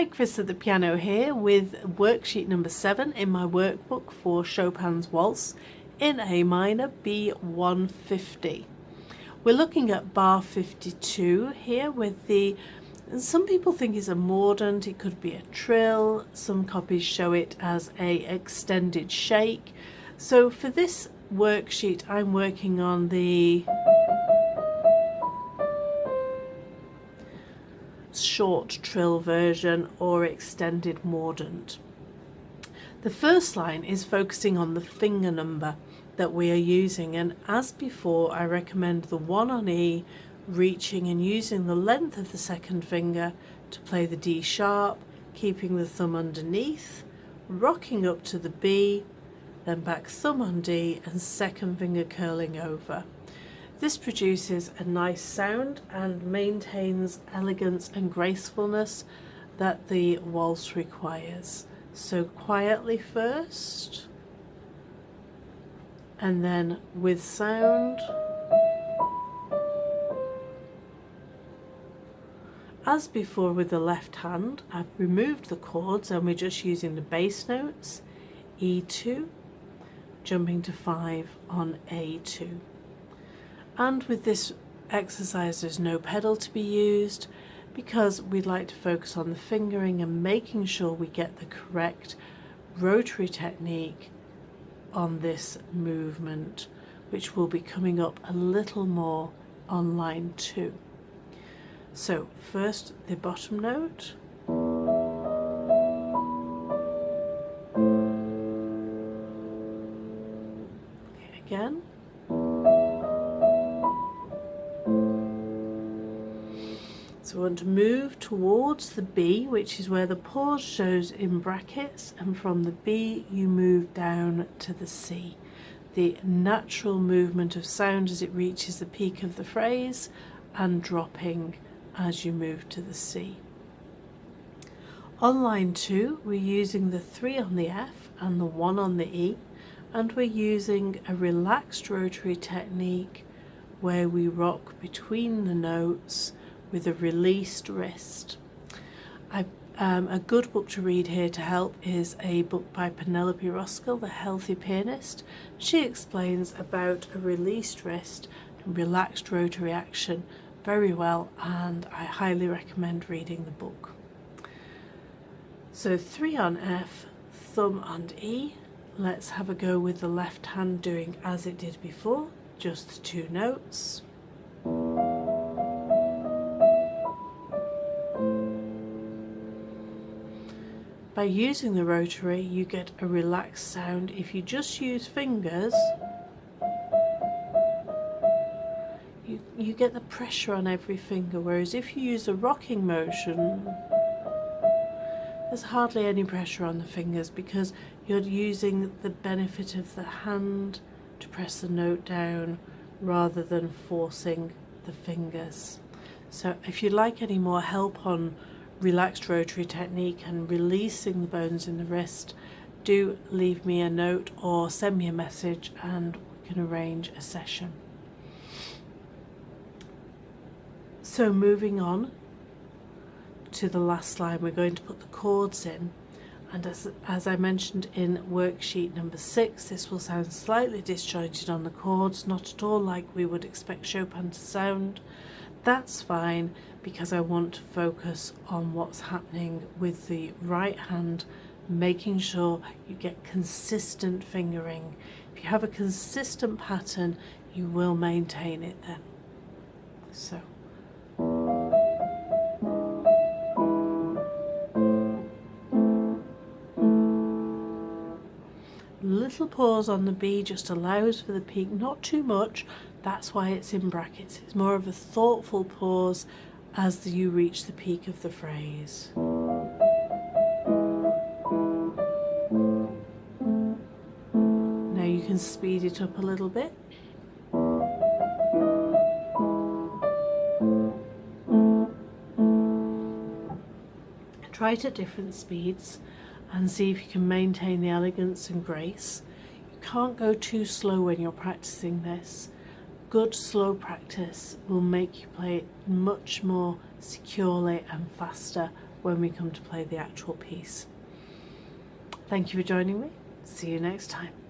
Hi, Chris at the piano here with worksheet number 7 in my workbook for Chopin's Waltz in A minor B150. We're looking at bar 52 here with some people think it's a mordant, it could be a trill, some copies show it as a extended shake. So for this worksheet I'm working on the short trill version or extended mordant. The first line is focusing on the finger number that we are using, and as before I recommend the 1 on E, reaching and using the length of the second finger to play the D sharp, keeping the thumb underneath, rocking up to the B, then back thumb on D and second finger curling over. This produces a nice sound and maintains elegance and gracefulness that the waltz requires. So quietly first, and then with sound. As before with the left hand, I've removed the chords and we're just using the bass notes, E2, jumping to 5 on A2. And with this exercise there's no pedal to be used because we'd like to focus on the fingering and making sure we get the correct rotary technique on this movement, which will be coming up a little more on line 2. So first the bottom note, okay, again. So we want to move towards the B, which is where the pause shows in brackets, and from the B you move down to the C. The natural movement of sound as it reaches the peak of the phrase and dropping as you move to the C. On line 2 we're using the 3 on the F and the 1 on the E, and we're using a relaxed rotary technique where we rock between the notes with a released wrist. A good book to read here to help is a book by Penelope Roskell, The Healthy Pianist. She explains about a released wrist and relaxed rotary action very well, and I highly recommend reading the book. So 3 on F, thumb on E. Let's have a go with the left hand doing as it did before, just the 2 notes. By using the rotary you get a relaxed sound. If you just use fingers you get the pressure on every finger, whereas if you use a rocking motion there's hardly any pressure on the fingers because you're using the benefit of the hand to press the note down rather than forcing the fingers. So if you'd like any more help on relaxed rotary technique and releasing the bones in the wrist, do leave me a note or send me a message and we can arrange a session. So moving on to the last line, we're going to put the chords in, and as I mentioned in worksheet number 6, this will sound slightly disjointed on the chords, not at all like we would expect Chopin to sound. That's fine because I want to focus on what's happening with the right hand, making sure you get consistent fingering. If you have a consistent pattern you will maintain it then. So little pause on the B just allows for the peak, not too much, that's why it's in brackets. It's more of a thoughtful pause as you reach the peak of the phrase. Now you can speed it up a little bit. Try it at different speeds and see if you can maintain the elegance and grace. You can't go too slow when you're practicing this. Good slow practice will make you play it much more securely and faster when we come to play the actual piece. Thank you for joining me. See you next time.